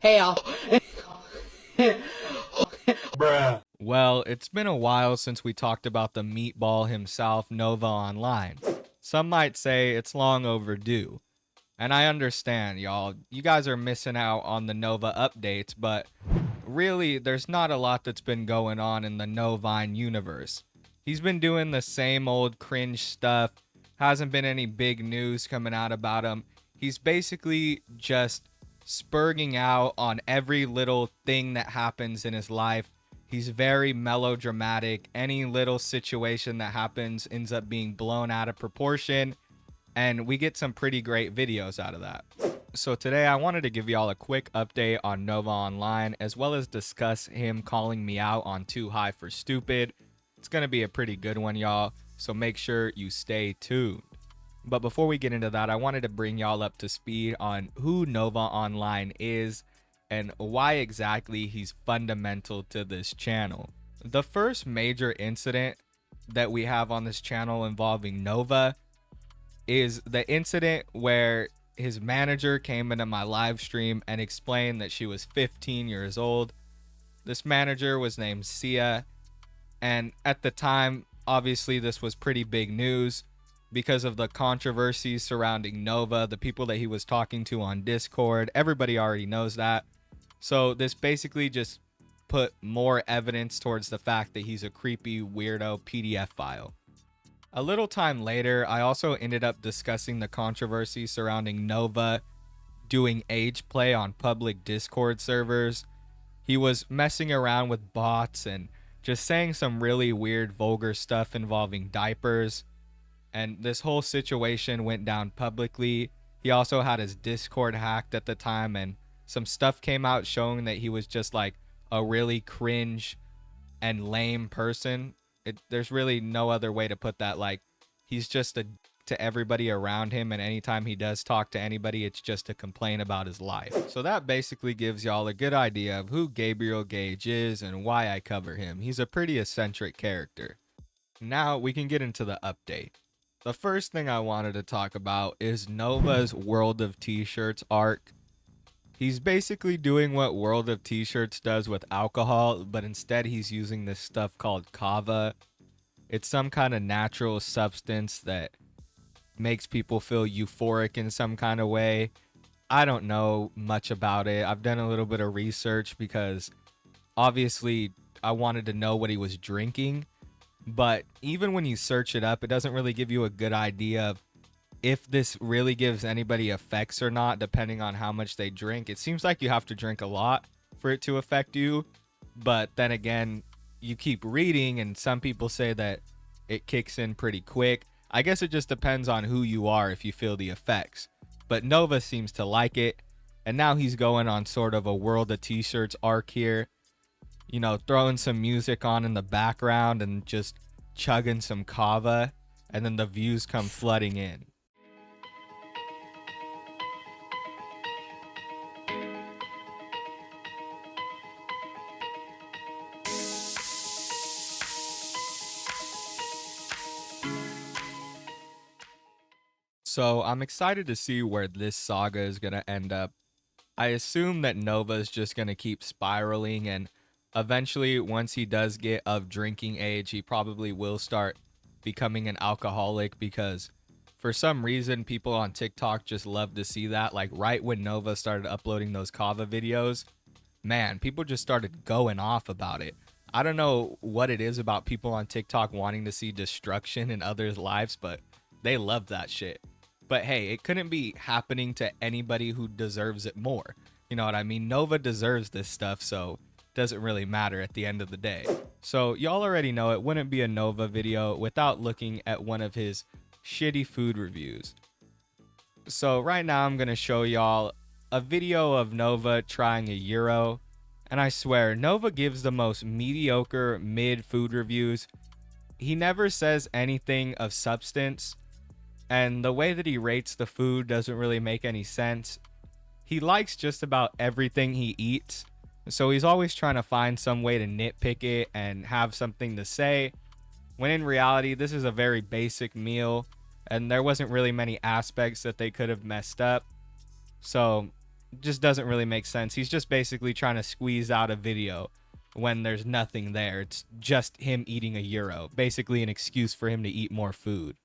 Hey y'all. Bruh. Well, it's been a while since we talked about the meatball himself, Nova Online. Some might say it's long overdue. And I understand, y'all. You guys are missing out on the Nova updates, but really, there's not a lot that's been going on in the Novine universe. He's been doing the same old cringe stuff. Hasn't been any big news coming out about him. He's basically just spurging out on every little thing that happens in his life. He's very melodramatic. Any little situation that happens ends up being blown out of proportion, and we get some pretty great videos out of that. So today I wanted to give y'all a quick update on Nova Online, as well as discuss him calling me out on Too High for Stupid. It's going to be a pretty good one, y'all, so make sure you stay tuned. But before we get into that, I wanted to bring y'all up to speed on who Nova Online is and why exactly he's fundamental to this channel. The first major incident that we have on this channel involving Nova is the incident where his manager came into my live stream and explained that she was 15 years old. This manager was named Sia, and at the time, obviously this was pretty big news because of the controversies surrounding Nova, the people that he was talking to on Discord. Everybody already knows that. So this basically just put more evidence towards the fact that he's a creepy weirdo PDF file. A little time later, I also ended up discussing the controversy surrounding Nova doing age play on public Discord servers. He was messing around with bots and just saying some really weird, vulgar stuff involving diapers. And this whole situation went down publicly. He also had his Discord hacked at the time, and some stuff came out showing that he was just like a really cringe and lame person. There's really no other way to put that. Like, he's just a to everybody around him, and anytime he does talk to anybody, it's just to complain about his life. So that basically gives y'all a good idea of who Gabriel Gage is and why I cover him. He's a pretty eccentric character. Now we can get into the update. The first thing I wanted to talk about is Nova's World of T-Shirts arc. He's basically doing what World of T-Shirts does with alcohol, but instead he's using this stuff called Cava. It's some kind of natural substance that makes people feel euphoric in some kind of way. I don't know much about it. I've done a little bit of research because obviously I wanted to know what he was drinking. But even when you search it up, it doesn't really give you a good idea of if this really gives anybody effects or not, depending on how much they drink. It seems like you have to drink a lot for it to affect you. But then again, you keep reading and some people say that it kicks in pretty quick. I guess it just depends on who you are if you feel the effects. But Nova seems to like it. And now he's going on sort of a World of T-Shirts arc here. You know, throwing some music on in the background and just chugging some Cava, and then the views come flooding in. So I'm excited to see where this saga is going to end up. I assume that Nova's just going to keep spiraling, and eventually, once he does get of drinking age, he probably will start becoming an alcoholic, because for some reason, people on TikTok just love to see that. Like right when Nova started uploading those Cava videos, man, people just started going off about it. I don't know what it is about people on TikTok wanting to see destruction in others' lives, but they love that shit. But hey, it couldn't be happening to anybody who deserves it more. You know what I mean? Nova deserves this stuff, so doesn't really matter at the end of the day. So y'all already know it wouldn't be a Nova video without looking at one of his shitty food reviews. So right now I'm gonna show y'all a video of Nova trying a gyro, and I swear Nova gives the most mediocre mid food reviews. He never says anything of substance, and the way that he rates the food doesn't really make any sense. He likes just about everything he eats, so he's always trying to find some way to nitpick it and have something to say, when in reality this is a very basic meal and there wasn't really many aspects that they could have messed up. So just doesn't really make sense. He's just basically trying to squeeze out a video when there's nothing there. It's just him eating a euro, basically an excuse for him to eat more food.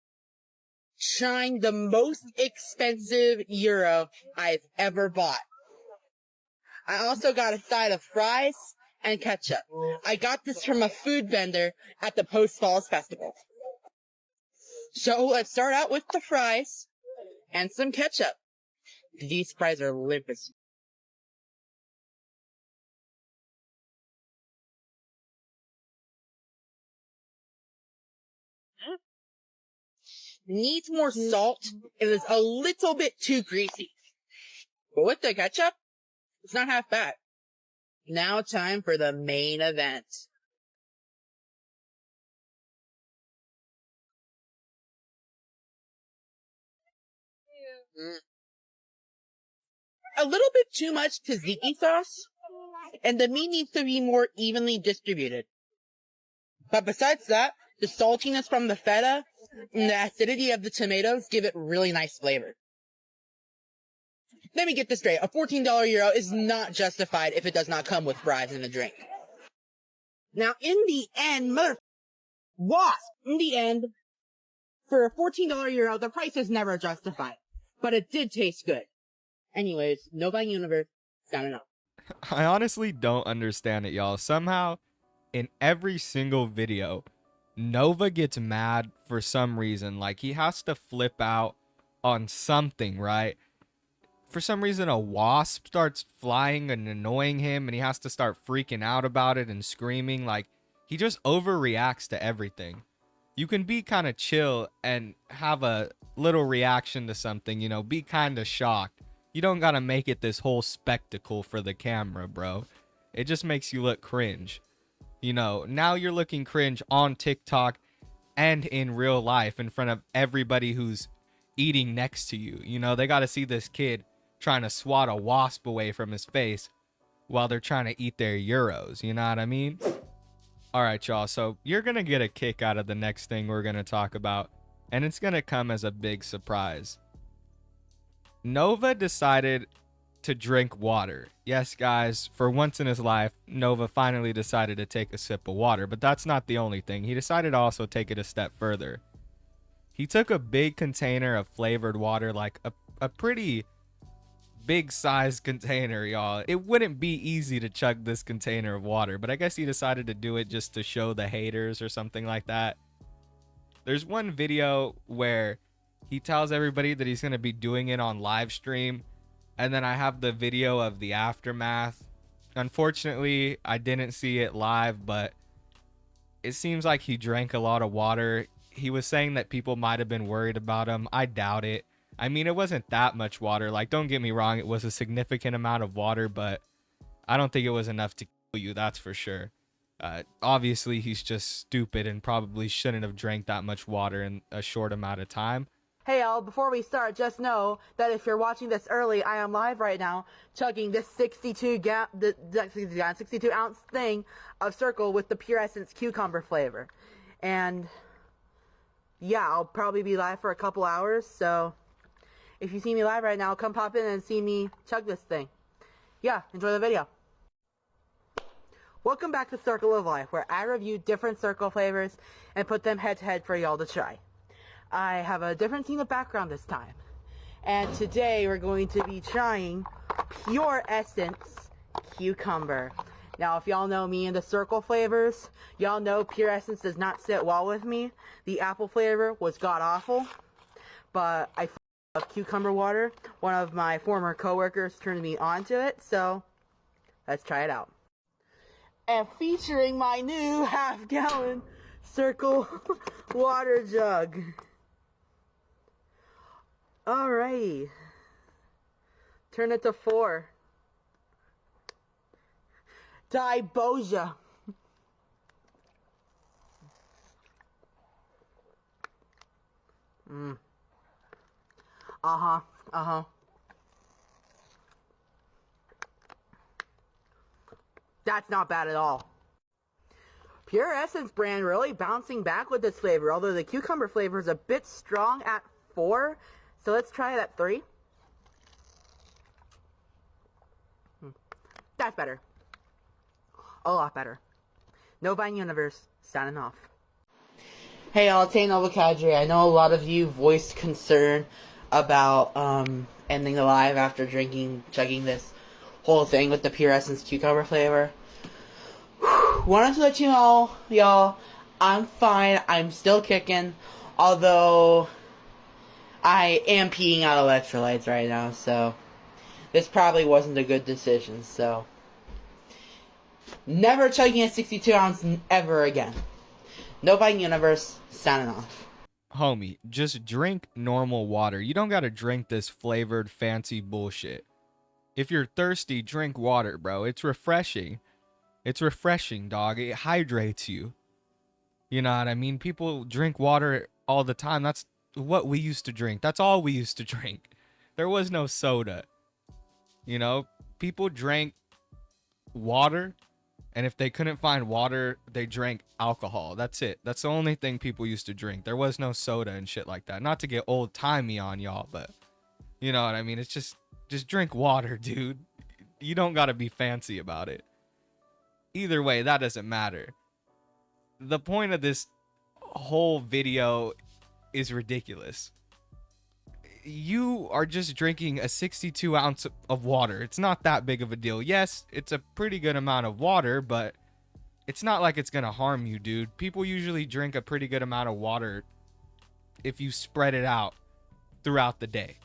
Trying the most expensive euro I've ever bought. I also got a side of fries and ketchup. I got this from a food vendor at the Post Falls Festival. So let's start out with the fries and some ketchup. These fries are limp as... Needs more salt. It is a little bit too greasy. But with the ketchup, it's not half bad. Now time for the main event. A little bit too much tzatziki sauce, and the meat needs to be more evenly distributed. But besides that, the saltiness from the feta and the acidity of the tomatoes give it really nice flavor. Let me get this straight. A $14 euro is not justified if it does not come with fries and a drink. Now, in the end, in the end, for a $14 euro, the price is never justified. But it did taste good. Anyways, Nova Universe, signing off. I honestly don't understand it, y'all. Somehow, in every single video, Nova gets mad for some reason. Like, he has to flip out on something, right? For some reason, a wasp starts flying and annoying him, and he has to start freaking out about it and screaming. Like, he just overreacts to everything. You can be kind of chill and have a little reaction to something, you know, be kind of shocked. You don't gotta make it this whole spectacle for the camera, bro. It just makes you look cringe. You know, now you're looking cringe on TikTok and in real life in front of everybody who's eating next to you. You know, they gotta see this kid trying to swat a wasp away from his face while they're trying to eat their euros. You know what I mean? All right, y'all. So you're going to get a kick out of the next thing we're going to talk about, and it's going to come as a big surprise. Nova decided to drink water. Yes, guys, for once in his life, Nova finally decided to take a sip of water, but that's not the only thing. He decided to also take it a step further. He took a big container of flavored water, like a pretty big size container, y'all. It wouldn't be easy to chug this container of water, but I guess he decided to do it just to show the haters or something like that. There's one video where he tells everybody that he's going to be doing it on live stream, and then I have the video of the aftermath. Unfortunately, I didn't see it live, but it seems like he drank a lot of water. He was saying that people might have been worried about him. I doubt it. I mean, it wasn't that much water. Like, don't get me wrong, it was a significant amount of water, but I don't think it was enough to kill you, that's for sure. Obviously, he's just stupid and probably shouldn't have drank that much water in a short amount of time. Hey y'all, before we start, just know that if you're watching this early, I am live right now, chugging this 62 ounce thing of Circle with the Pure Essence cucumber flavor. And yeah, I'll probably be live for a couple hours, so if you see me live right now, come pop in and see me chug this thing. Yeah, enjoy the video. Welcome back to Circle of Life, where I review different Circle flavors and put them head to head for y'all to try. I have a different team of background this time. And today we're going to be trying Pure Essence Cucumber. Now, if y'all know me and the Circle flavors, y'all know Pure Essence does not sit well with me. The apple flavor was god-awful, but I love cucumber water. One of my former coworkers turned me onto it, so let's try it out. And featuring my new half-gallon Circle water jug. Alrighty. Turn it to 4. Diboja. Uh-huh. That's not bad at all. Pure Essence brand really bouncing back with this flavor, although the cucumber flavor is a bit strong at 4. So let's try it at 3. That's better. A lot better. Nova Universe, signing off. Hey, y'all, it's Nova Cadre. I know a lot of you voiced concern about ending the live after chugging this whole thing with the Pure Essence cucumber flavor. Wanted to let you know, y'all, I'm fine. I'm still kicking, although I am peeing out electrolytes right now, so this probably wasn't a good decision, so never chugging a 62 ounce ever again. Nova Universe, signing off. Homie, just drink normal water. You don't gotta drink this flavored fancy bullshit. If you're thirsty, drink water, bro. It's refreshing. It's refreshing, dog. It hydrates you. You know what I mean? People drink water all the time. That's what we used to drink. That's all we used to drink. There was no soda. You know, people drank water, and if they couldn't find water, they drank alcohol. That's it. That's the only thing people used to drink. There was no soda and shit like that. Not to get old-timey on y'all, but you know what I mean? It's just drink water, dude. You don't gotta be fancy about it. Either way, that doesn't matter. The point of this whole video is ridiculous. You are just drinking a 62 ounce of water. It's not that big of a deal. Yes, it's a pretty good amount of water, but it's not like it's gonna harm you, dude. People usually drink a pretty good amount of water if you spread it out throughout the day.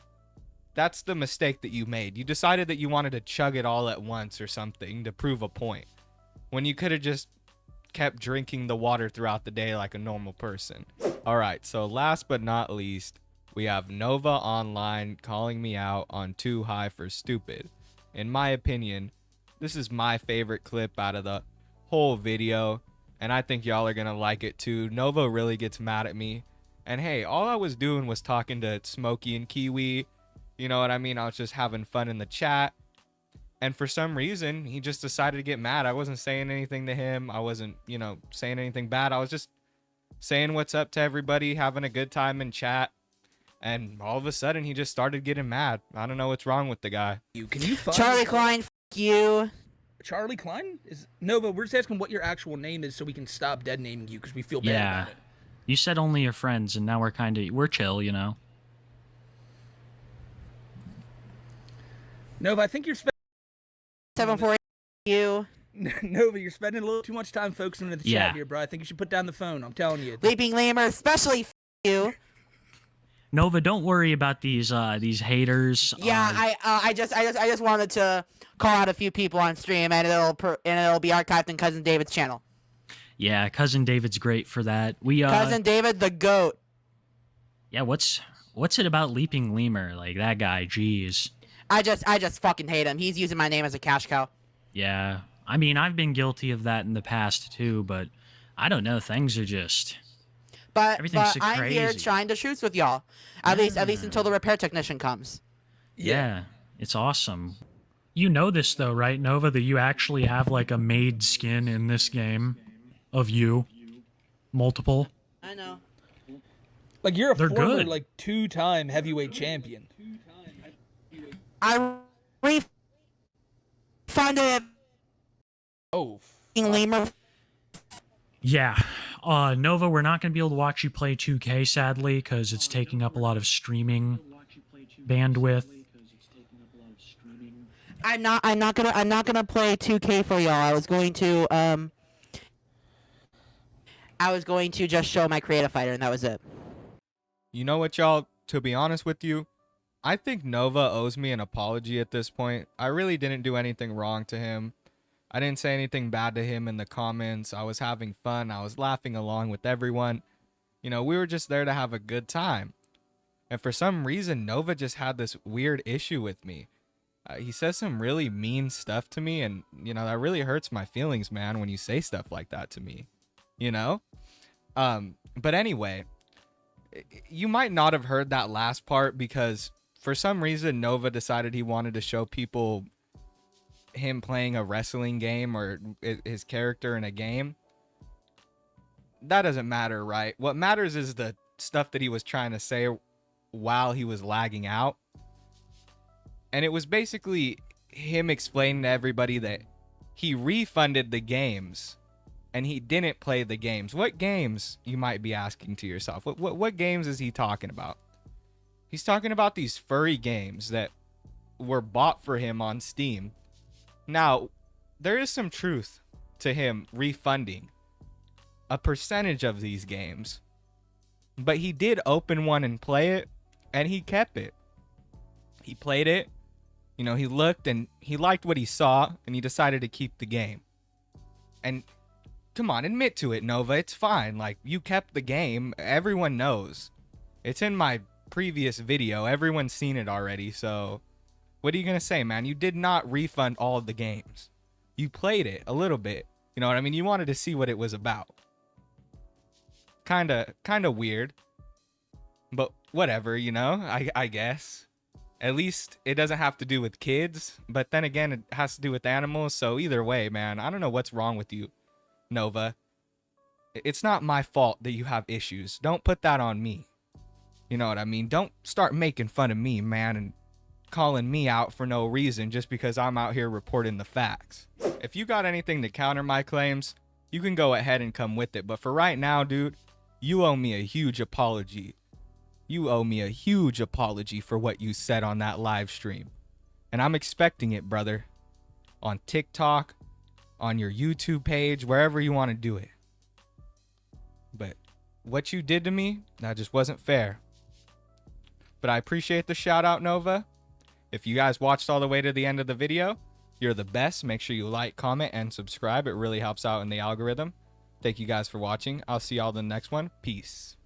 That's the mistake that you made. You decided that you wanted to chug it all at once or something to prove a point, when you could have just kept drinking the water throughout the day like a normal person. All right, so last but not least, we have Nova Online calling me out on Too High for Stupid. In my opinion, this is my favorite clip out of the whole video, and I think y'all are gonna like it too. Nova really gets mad at me, and hey, all I was doing was talking to Smokey and Kiwi. You know what I mean? I was just having fun in the chat. And for some reason, he just decided to get mad. I wasn't saying anything to him. I wasn't, you know, saying anything bad. I was just saying what's up to everybody, having a good time in chat. And all of a sudden, he just started getting mad. I don't know what's wrong with the guy. Can you find Charlie Klein, f you. Charlie Klein? Is Nova, we're just asking what your actual name is so we can stop dead naming you because we feel bad Yeah. about it. You said only your friends, and now we're chill, you know? Nova, I think you're spending 748 you. Nova, you're spending a little too much time focusing on the Yeah. chat here, bro. I think you should put down the phone. I'm telling you. Leaping Lemur, especially f you. Nova, don't worry about these haters. Yeah, I just wanted to call out a few people on stream, and it'll be archived in Cousin David's channel. Yeah, Cousin David's great for that. Cousin David, the goat. Yeah, what's it about Leaping Lemur? Like, that guy, jeez. I just fucking hate him. He's using my name as a cash cow. Yeah, I mean, I've been guilty of that in the past, too, but I don't know, things are just... But Everything's so I'm here crazy. trying to shoot with y'all. At least until the repair technician comes. Yeah, it's awesome. You know this though, right, Nova, that you actually have like a made skin in this game of you. Multiple. I know. Like, you're a They're former, good. like, 2-time heavyweight champion. I refunded Oh. Lemur. Yeah. Nova, we're not going to be able to watch you play 2K, sadly, because it's taking up a lot of streaming bandwidth. I'm not gonna play 2K for y'all. I was going to just show my creative fighter, and that was it. You know what, y'all? To be honest with you, I think Nova owes me an apology at this point. I really didn't do anything wrong to him. I didn't say anything bad to him in the comments. I was having fun. I was laughing along with everyone. You know, we were just there to have a good time. And for some reason, Nova just had this weird issue with me. He says some really mean stuff to me, and, you know, that really hurts my feelings, man, when you say stuff like that to me. You know? But anyway, you might not have heard that last part because for some reason, Nova decided he wanted to show people him playing a wrestling game or his character in a game. That doesn't matter, right? What matters is the stuff that he was trying to say while he was lagging out. And it was basically him explaining to everybody that he refunded the games and he didn't play the games. What games, you might be asking to yourself? What games is he talking about? He's talking about these furry games that were bought for him on Steam. Now, there is some truth to him refunding a percentage of these games, but he did open one and play it, and he kept it. He played it, you know, he looked and he liked what he saw, and he decided to keep the game. And come on, admit to it, Nova. It's fine. Like, you kept the game. Everyone knows. It's in my previous video. Everyone's seen it already, so what are you gonna say, man? You did not refund all of the games. You played it a little bit. You know what I mean? You wanted to see what it was about. Kinda weird. But whatever, you know? I guess. At least it doesn't have to do with kids. But then again, it has to do with animals. So either way, man, I don't know what's wrong with you, Nova. It's not my fault that you have issues. Don't put that on me. You know what I mean? Don't start making fun of me, man, and calling me out for no reason just because I'm out here reporting the facts. If you got anything to counter my claims, you can go ahead and come with it. But for right now, dude, you owe me a huge apology. You owe me a huge apology for what you said on that live stream. And I'm expecting it, brother. On TikTok, on your YouTube page, wherever you want to do it. But what you did to me, that just wasn't fair. But I appreciate the shout out, Nova. If you guys watched all the way to the end of the video, you're the best. Make sure you like, comment, and subscribe. It really helps out in the algorithm. Thank you guys for watching. I'll see y'all in the next one. Peace.